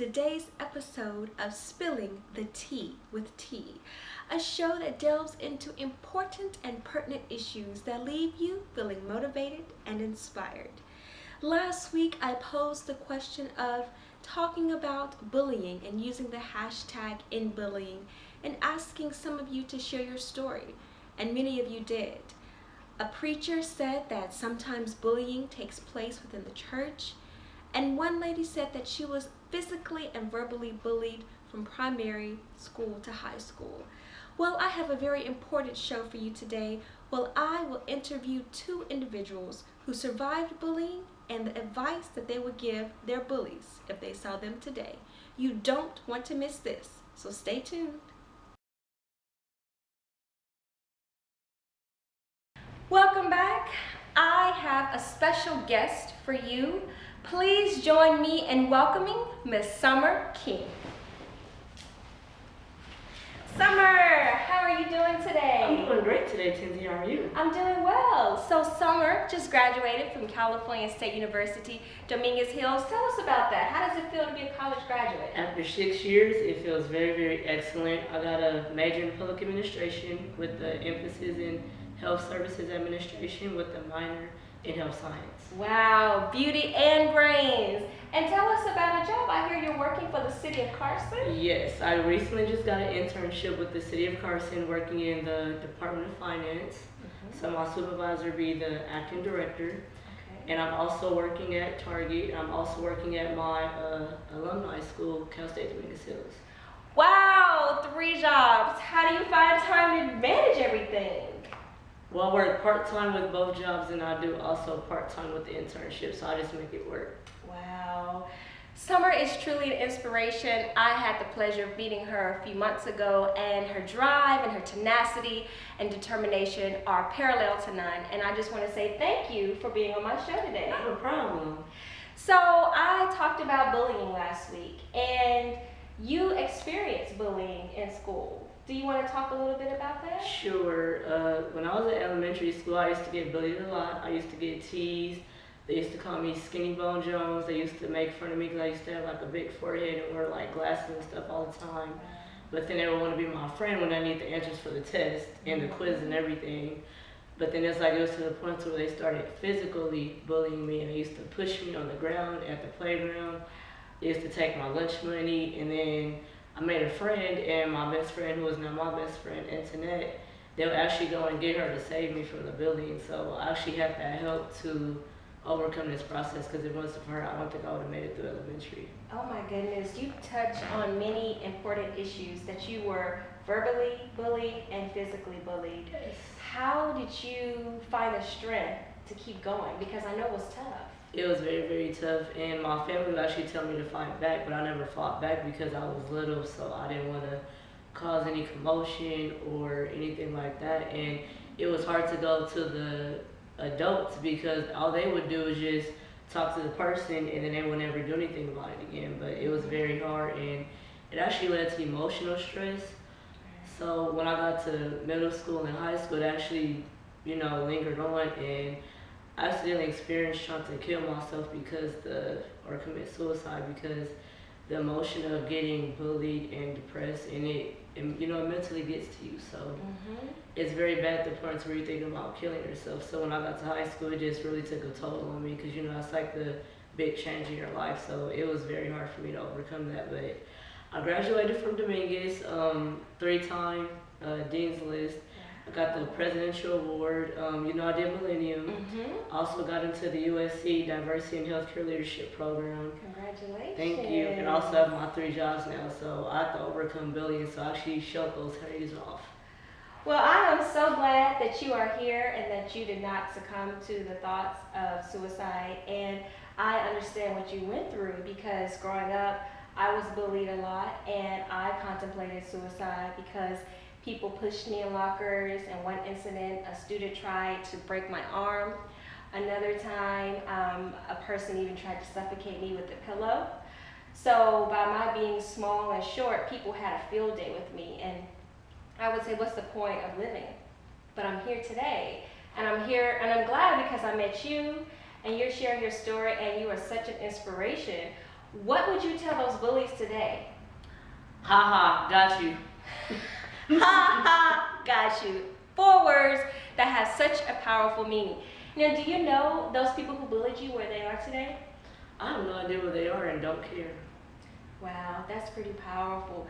today's episode of Spilling the Tea with Tea, a show that delves into important and pertinent issues that leave you feeling motivated and inspired. Last week, I posed the question of talking about bullying and using the hashtag #InBullying and asking some of you to share your story, and many of you did. A preacher said that sometimes bullying takes place within the church, and one lady said that she was physically and verbally bullied from primary school to high school. Well, I have a very important show for you today. Well, I will interview two individuals who survived bullying and the advice that they would give their bullies if they saw them today. You don't want to miss this, so stay tuned. Welcome back. I have a special guest for you. Please join me in welcoming Miss Summer King. Summer, how are you doing today? I'm doing great today, Tinsy. How are you? I'm doing well. So Summer just graduated from California State University, Dominguez Hills. Tell us about that. How does it feel to be a college graduate? After 6 years, it feels very, very excellent. I got a major in public administration with the emphasis in health services administration with a minor in health science. Wow, beauty and brains. And tell us about a job. I hear you're working for the city of Carson. Yes, I recently just got an internship with the city of Carson working in the Department of Finance. So my supervisor be the acting director. And I'm also working at Target. I'm also working at my alumni school, Cal State Dominguez Hills. Wow, 3 jobs. How do you find time to manage everything? Well, I work part-time with both jobs, and I do also part-time with the internship, so I just make it work. Wow. Summer is truly an inspiration. I had the pleasure of meeting her a few months ago, and her drive and her tenacity and determination are parallel to none. And I just want to say thank you for being on my show today. No problem. So I talked about bullying last week, and you experienced bullying in school. Do you want to talk a little bit about that? Sure. When I was in elementary school, I used to get bullied a lot. I used to get teased. They used to call me Skinny Bone Jones. They used to make fun of me because I used to have like a big forehead and wear like glasses and stuff all the time. But then they would want to be my friend when I need the answers for the test and the quiz and everything. But then it's like it was to the point where they started physically bullying me, and they used to push me on the ground at the playground. They used to take my lunch money, and then I made a friend, and my best friend, who was now my best friend, Antoinette, they would actually go and get her to save me from the bullying. So I actually had that help to overcome this process, because if it wasn't for her, I don't think I would have made it through elementary. Oh my goodness, you touch on many important issues, that you were verbally bullied and physically bullied. Yes. How did you find the strength to keep going? Because I know it was tough. It was very, very tough, and my family would actually tell me to fight back, but I never fought back because I was little, so I didn't want to cause any commotion or anything like that. And it was hard to go to the adults because all they would do is just talk to the person, and then they would never do anything about it again. But it was very hard, and it actually led to emotional stress. So when I got to middle school and high school, it actually, lingered on, and I accidentally experienced trying to kill myself or commit suicide because the emotion of getting bullied and depressed, and it mentally gets to you. So it's very bad to the point where you're thinking about killing yourself. So when I got to high school, it just really took a toll on me because, it's like the big change in your life. So it was very hard for me to overcome that. But I graduated from Dominguez, 3-time Dean's List. I got the presidential award. I did Millennium. Also got into the USC Diversity and Healthcare Leadership Program. Congratulations. Thank you. And I also have my 3 jobs now, so I have to overcome bullying, so I actually shut those haze off. Well, I am so glad that you are here and that you did not succumb to the thoughts of suicide. And I understand what you went through, because growing up, I was bullied a lot, and I contemplated suicide because people pushed me in lockers. In one incident, a student tried to break my arm. Another time, a person even tried to suffocate me with a pillow. So by my being small and short, people had a field day with me, and I would say, what's the point of living? But I'm here today, and I'm here, and I'm glad because I met you, and you're sharing your story, and you are such an inspiration. What would you tell those bullies today? Ha ha, got you. Ha ha, got you. 4 words that have such a powerful meaning. Now, do you know those people who bullied you where they are today? I have no idea where they are and don't care. Wow, that's pretty powerful.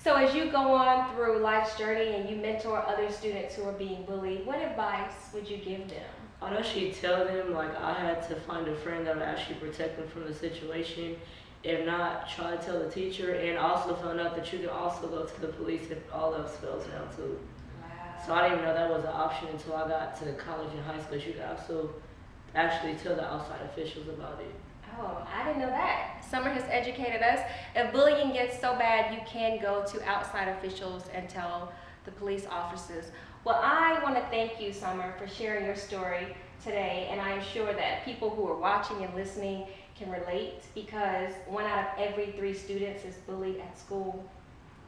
So as you go on through life's journey and you mentor other students who are being bullied, what advice would you give them? I'd actually tell them, like, I had to find a friend that would actually protect them from the situation. If not, try to tell the teacher, and also found out that you can also go to the police if all else fails down too. Wow. So I didn't even know that was an option until I got to college and high school. You could also actually tell the outside officials about it. Oh, I didn't know that. Summer has educated us. If bullying gets so bad, you can go to outside officials and tell the police officers. Well, I want to thank you, Summer, for sharing your story today, and I am sure that people who are watching and listening can relate, because 1 out of every 3 students is bullied at school,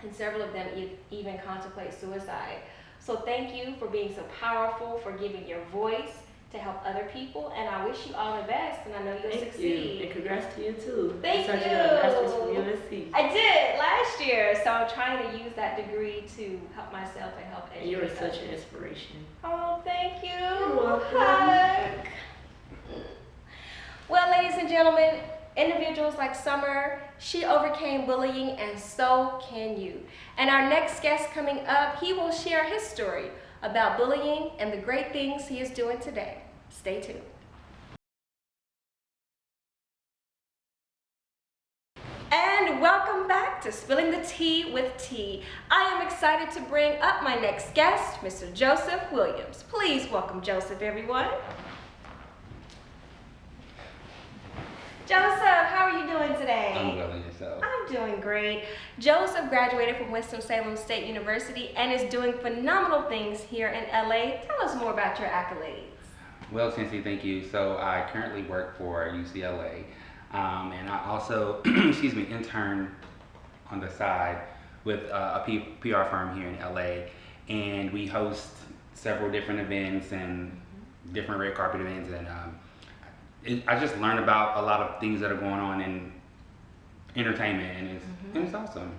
and several of them even contemplate suicide. So thank you for being so powerful, for giving your voice to help other people, and I wish you all the best, and I know you'll Thank succeed. you, and congrats to you too. Thank You you. got a master's from USC. I did last year, so I'm trying to use that degree to help myself and help educate And you are such others. an inspiration. Oh, thank you. You're welcome. Hug. Well, ladies and gentlemen, individuals like Summer, she overcame bullying, and so can you. And our next guest coming up, he will share his story about bullying and the great things he is doing today. Stay tuned. And welcome back to Spilling the Tea with T. I am excited to bring up my next guest, Mr. Joseph Williams. Please welcome Joseph, everyone. Joseph, how are you doing today? I'm well, and yourself? I'm doing great. Joseph graduated from Winston-Salem State University and is doing phenomenal things here in LA. Tell us more about your accolades. Well, Cincy, thank you. So I currently work for UCLA, and I also, excuse me, intern on the side with a PR firm here in LA, and we host several different events and different red carpet events, and I just learned about a lot of things that are going on in entertainment, and it's awesome.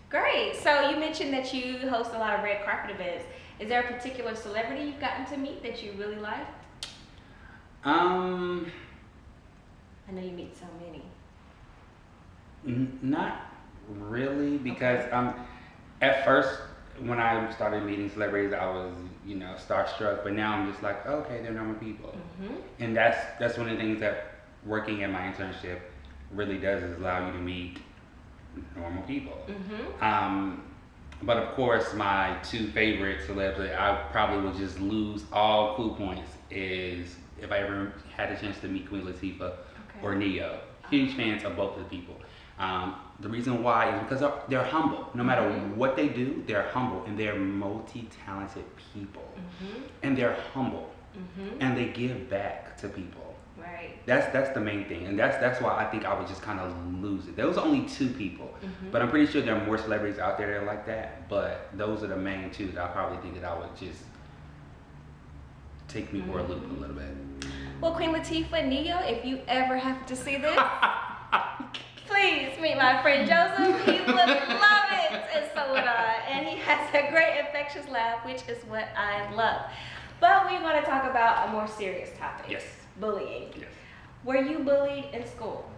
Great. So you mentioned that you host a lot of red carpet events. Is there a particular celebrity you've gotten to meet that you really like? I know you meet so many. Not really, because at first when I started meeting celebrities, I was, starstruck, but now I'm just like, okay, they're normal people. And that's one of the things that working at my internship really does, is allow you to meet normal people. But of course, my 2 favorite celebs that I probably would just lose all cool points is if I ever had a chance to meet Queen Latifah or Neo. Huge fans of both of the people. The reason why is because they're humble. No matter what they do, they're humble, and they're multi-talented people. And they're humble, and they give back to people. Right. That's the main thing, and that's why I think I would just kind of lose it. Those are only 2 people, but I'm pretty sure there are more celebrities out there that are like that. But those are the main 2 that I probably think that I would just take me for a loop a little bit. Well, Queen Latifah and Neo, if you ever have to see this, please meet my friend Joseph. He would love it, and so would I. And he has a great infectious laugh, which is what I love. But we want to talk about a more serious topic. Yes. Bullying. Yes. Were you bullied in school?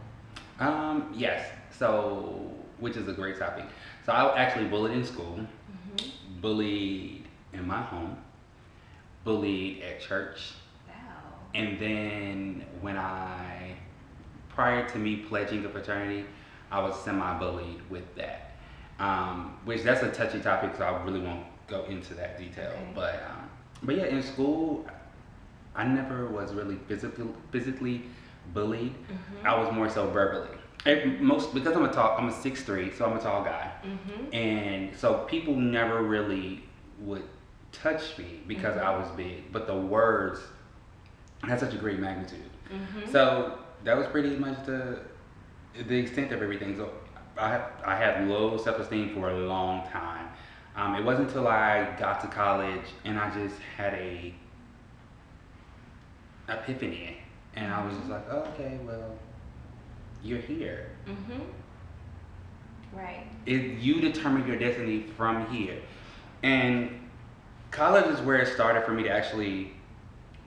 Yes. So, which is a great topic. So I actually bullied in school, bullied in my home, bullied at church, Wow. and then prior to me pledging a fraternity, I was semi-bullied with that. Which that's a touchy topic, so I really won't go into that detail. Okay. But yeah, in school, I never was really physically bullied. I was more so verbally. Because I'm a 6'3", so I'm a tall guy, and so people never really would touch me because I was big. But the words had such a great magnitude. So that was pretty much the extent of everything. So I had low self-esteem for a long time. It wasn't until I got to college and I just had a epiphany, and I was just like, oh, okay, well, you're here. Right. You determine your destiny from here. And college is where it started for me to actually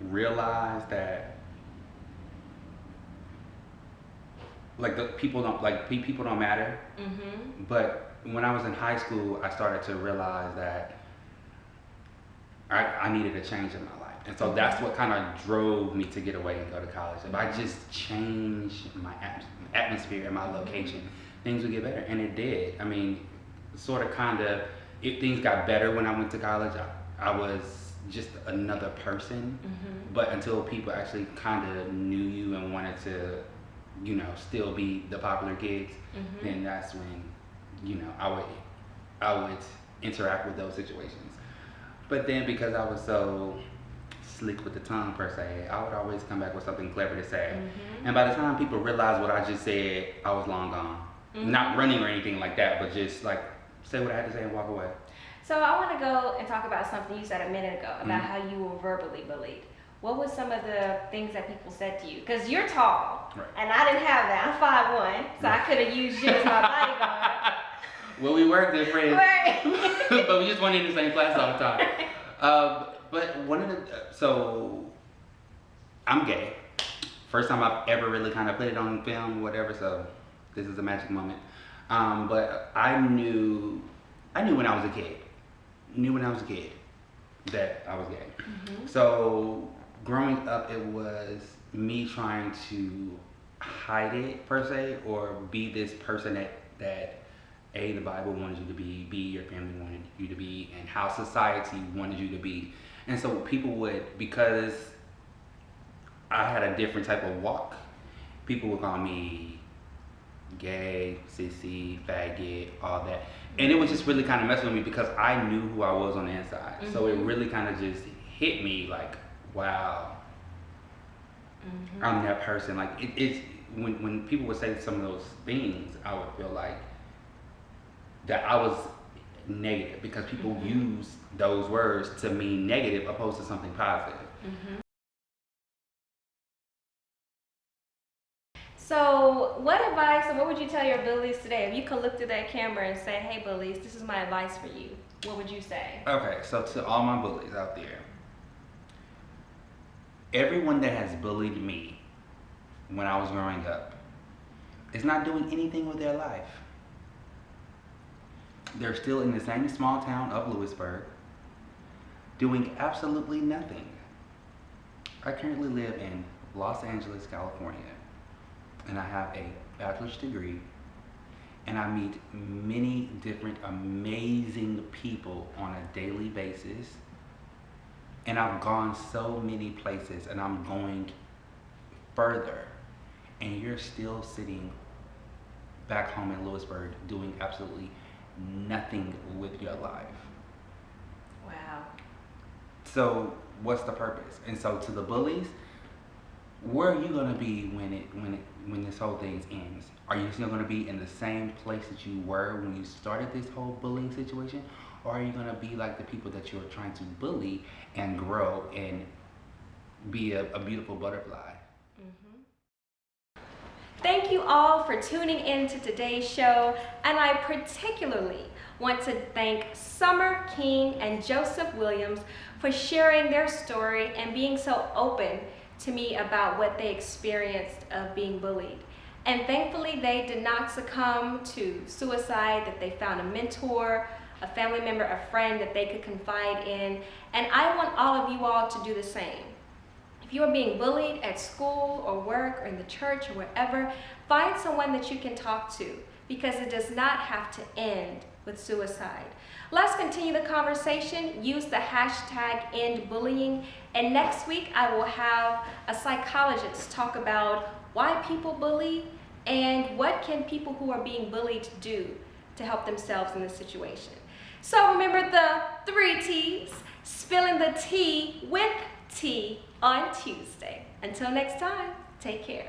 realize that like the people don't matter. But when I was in high school, I started to realize that I needed a change in my life. And so that's what kind of drove me to get away and go to college. If I just change my atmosphere and my location, things would get better. And it did. I mean, sort of kind of, things got better when I went to college. I was just another person. But until people actually kind of knew you and wanted to, you know, still be the popular kids, then that's when, you know, I would interact with those situations. But then because I was so slick with the tongue per se, I would always come back with something clever to say. And by the time people realized what I just said, I was long gone. Not running or anything like that, but just like say what I had to say and walk away. So I want to go and talk about something you said a minute ago about how you were verbally bullied. What was some of the things that people said to you? Because you're tall, and I didn't have that. I'm 5'1", so I could have used you as my bodyguard. Well, we were good friends, Right. but we just weren't in the same class all the time. But one of the, so I'm gay. First time I've ever really kind of put it on film, whatever. So this is a magic moment. But I knew when I was a kid. That I was gay. So growing up, it was me trying to hide it per se, or be this person that A, the Bible wanted you to be, B, your family wanted you to be, and how society wanted you to be. And so people would, because I had a different type of walk, people would call me gay, sissy, faggot, all that. And it was just really kind of messing with me because I knew who I was on the inside. So it really kind of just hit me like, wow, I'm that person. Like it's when people would say some of those things, I would feel like that I was negative because people use those words to mean negative opposed to something positive. So what advice or what would you tell your bullies today? If you could look through that camera and say, hey bullies, this is my advice for you, what would you say? Okay, so to all my bullies out there, everyone that has bullied me when I was growing up is not doing anything with their life. They're still in the same small town of Lewisburg, doing absolutely nothing. I currently live in Los Angeles, California, and I have a bachelor's degree, and I meet many different amazing people on a daily basis, and I've gone so many places, and I'm going further, and you're still sitting back home in Lewisburg doing absolutely nothing with your life. Wow. So what's the purpose? And so to the bullies, where are you gonna be when this whole thing ends? Are you still gonna be in the same place that you were when you started this whole bullying situation? Or are you gonna be like the people that you're trying to bully and grow and be a beautiful butterfly? Thank you all for tuning in to today's show, and I particularly want to thank Summer King and Joseph Williams for sharing their story and being so open to me about what they experienced of being bullied. And thankfully they did not succumb to suicide, that they found a mentor, a family member, a friend that they could confide in. And I want all of you all to do the same. If you are being bullied at school or work or in the church or wherever, find someone that you can talk to, because it does not have to end with suicide. Let's continue the conversation. Use the hashtag #EndBullying. And next week I will have a psychologist talk about why people bully and what can people who are being bullied do to help themselves in this situation. So remember the 3 T's, spilling the tea with tea on Tuesday. Until next time, take care.